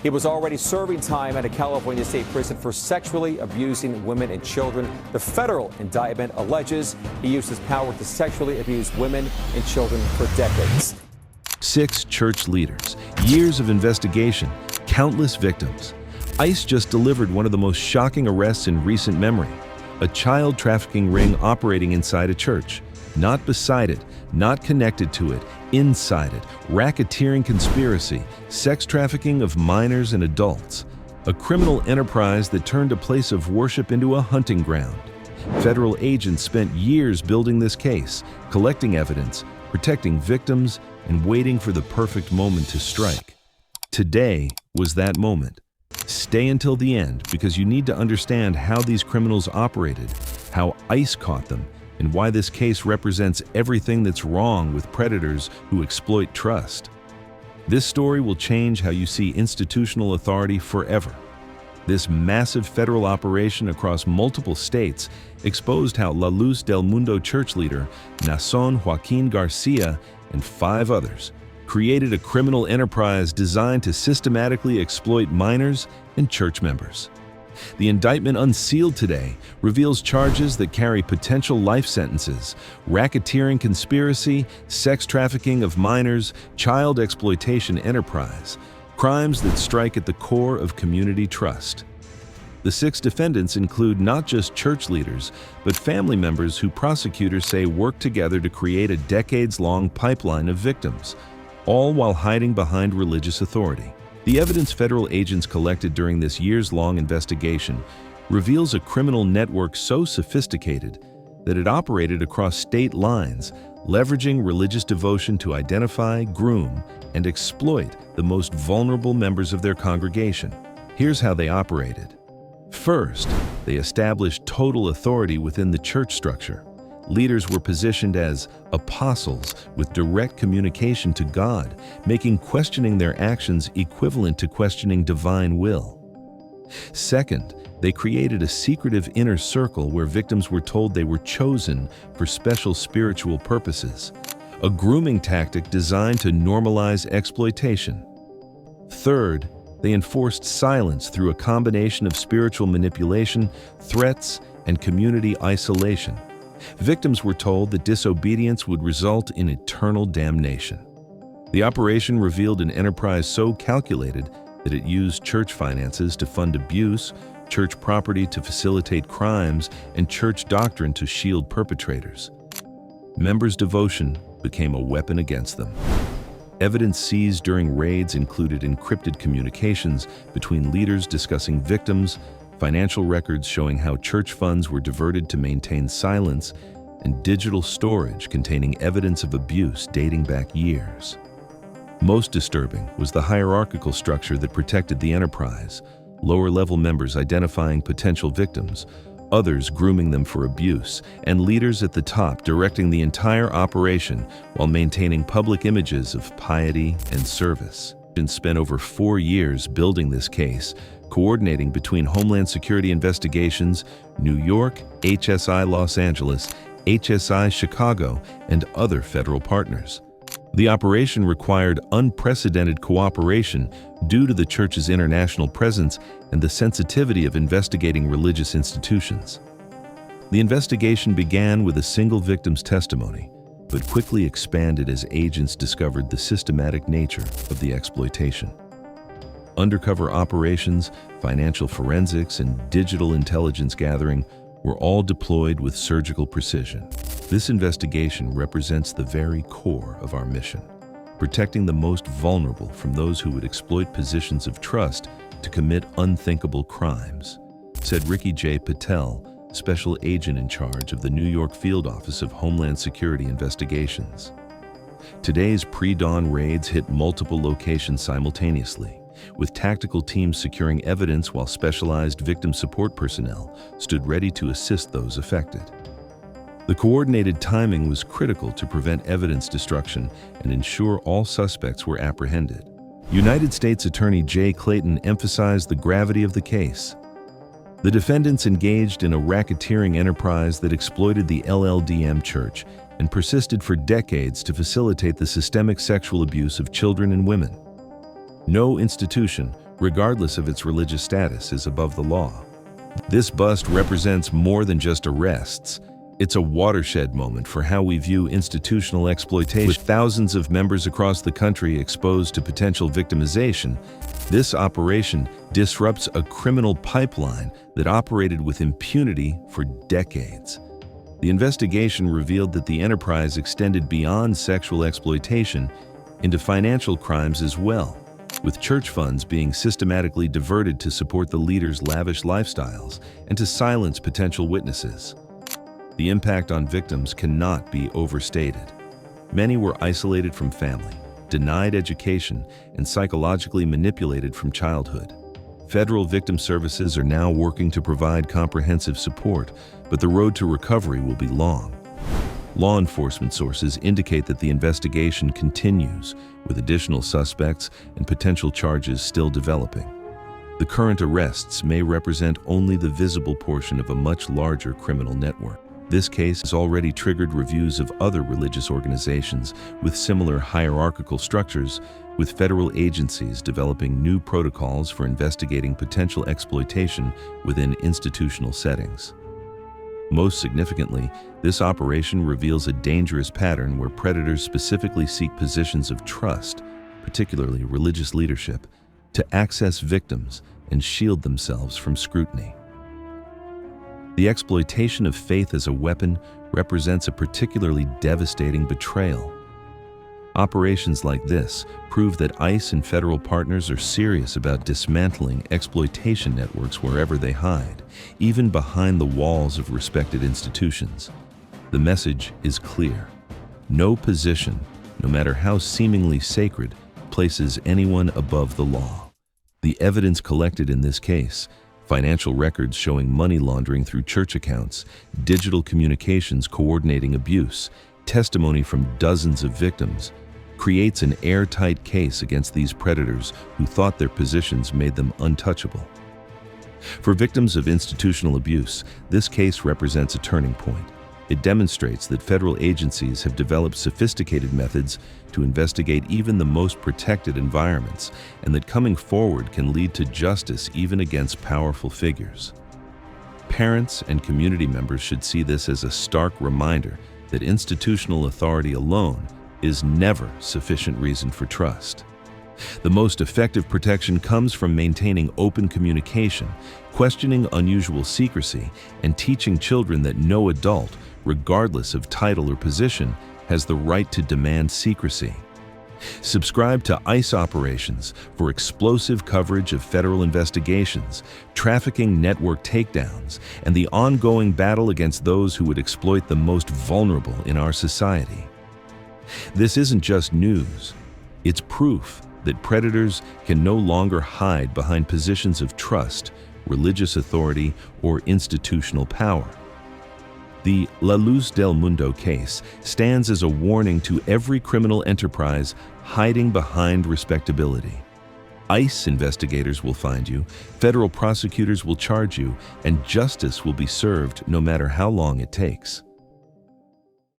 He was already serving time at a California state prison for sexually abusing women and children. The federal indictment alleges he used his power to sexually abuse women and children for decades. 6 church leaders, years of investigation, countless victims. ICE just delivered one of the most shocking arrests in recent memory. A child trafficking ring operating inside a church. Not beside it, not connected to it, inside it. Racketeering conspiracy, sex trafficking of minors and adults. A criminal enterprise that turned a place of worship into a hunting ground. Federal agents spent years building this case, collecting evidence, protecting victims, and waiting for the perfect moment to strike. Today was that moment. Stay until the end because you need to understand how these criminals operated, how ICE caught them, and why this case represents everything that's wrong with predators who exploit trust. This story will change how you see institutional authority forever. This massive federal operation across multiple states exposed how La Luz del Mundo church leader Nason Joaquin Garcia and 5 others created a criminal enterprise designed to systematically exploit minors and church members. The indictment unsealed today reveals charges that carry potential life sentences, racketeering conspiracy, sex trafficking of minors, child exploitation enterprise, crimes that strike at the core of community trust. The 6 defendants include not just church leaders, but family members who prosecutors say worked together to create a decades-long pipeline of victims, all while hiding behind religious authority. The evidence federal agents collected during this years-long investigation reveals a criminal network so sophisticated that it operated across state lines, leveraging religious devotion to identify, groom, and exploit the most vulnerable members of their congregation. Here's how they operated. First, they established total authority within the church structure. Leaders were positioned as apostles with direct communication to God, making questioning their actions equivalent to questioning divine will. Second, they created a secretive inner circle where victims were told they were chosen for special spiritual purposes, a grooming tactic designed to normalize exploitation. Third, they enforced silence through a combination of spiritual manipulation, threats, and community isolation. Victims were told that disobedience would result in eternal damnation. The operation revealed an enterprise so calculated that it used church finances to fund abuse, church property to facilitate crimes, and church doctrine to shield perpetrators. Members' devotion became a weapon against them. Evidence seized during raids included encrypted communications between leaders discussing victims, financial records showing how church funds were diverted to maintain silence, and digital storage containing evidence of abuse dating back years. Most disturbing was the hierarchical structure that protected the enterprise, lower-level members identifying potential victims, others grooming them for abuse, and leaders at the top directing the entire operation while maintaining public images of piety and service. And spent over 4 years building this case, coordinating between Homeland Security Investigations, New York, HSI Los Angeles, HSI Chicago, and other federal partners. The operation required unprecedented cooperation due to the church's international presence and the sensitivity of investigating religious institutions. The investigation began with a single victim's testimony, but quickly expanded as agents discovered the systematic nature of the exploitation. Undercover operations, financial forensics, and digital intelligence gathering were all deployed with surgical precision. This investigation represents the very core of our mission, protecting the most vulnerable from those who would exploit positions of trust to commit unthinkable crimes, said Ricky J. Patel, Special Agent in charge of the New York Field Office of Homeland Security Investigations. Today's pre-dawn raids hit multiple locations simultaneously, with tactical teams securing evidence while specialized victim support personnel stood ready to assist those affected. The coordinated timing was critical to prevent evidence destruction and ensure all suspects were apprehended. United States Attorney Jay Clayton emphasized the gravity of the case. The defendants engaged in a racketeering enterprise that exploited the LLDM Church and persisted for decades to facilitate the systemic sexual abuse of children and women. No institution, regardless of its religious status, is above the law. This bust represents more than just arrests. It's a watershed moment for how we view institutional exploitation. With thousands of members across the country exposed to potential victimization, this operation disrupts a criminal pipeline that operated with impunity for decades. The investigation revealed that the enterprise extended beyond sexual exploitation into financial crimes as well, with church funds being systematically diverted to support the leaders' lavish lifestyles and to silence potential witnesses. The impact on victims cannot be overstated. Many were isolated from family, denied education, and psychologically manipulated from childhood. Federal victim services are now working to provide comprehensive support, but the road to recovery will be long. Law enforcement sources indicate that the investigation continues, with additional suspects and potential charges still developing. The current arrests may represent only the visible portion of a much larger criminal network. This case has already triggered reviews of other religious organizations with similar hierarchical structures, with federal agencies developing new protocols for investigating potential exploitation within institutional settings. Most significantly, this operation reveals a dangerous pattern where predators specifically seek positions of trust, particularly religious leadership, to access victims and shield themselves from scrutiny. The exploitation of faith as a weapon represents a particularly devastating betrayal. Operations like this prove that ICE and federal partners are serious about dismantling exploitation networks wherever they hide, even behind the walls of respected institutions. The message is clear. No position, no matter how seemingly sacred, places anyone above the law. The evidence collected in this case, financial records showing money laundering through church accounts, digital communications coordinating abuse, testimony from dozens of victims, creates an airtight case against these predators who thought their positions made them untouchable. For victims of institutional abuse, this case represents a turning point. It demonstrates that federal agencies have developed sophisticated methods to investigate even the most protected environments, and that coming forward can lead to justice even against powerful figures. Parents and community members should see this as a stark reminder that institutional authority alone is never sufficient reason for trust. The most effective protection comes from maintaining open communication, questioning unusual secrecy, and teaching children that no adult, regardless of title or position, has the right to demand secrecy. Subscribe to ICE Operations for explosive coverage of federal investigations, trafficking network takedowns, and the ongoing battle against those who would exploit the most vulnerable in our society. This isn't just news. It's proof that predators can no longer hide behind positions of trust, religious authority, or institutional power. The La Luz del Mundo case stands as a warning to every criminal enterprise hiding behind respectability. ICE investigators will find you, federal prosecutors will charge you, and justice will be served no matter how long it takes.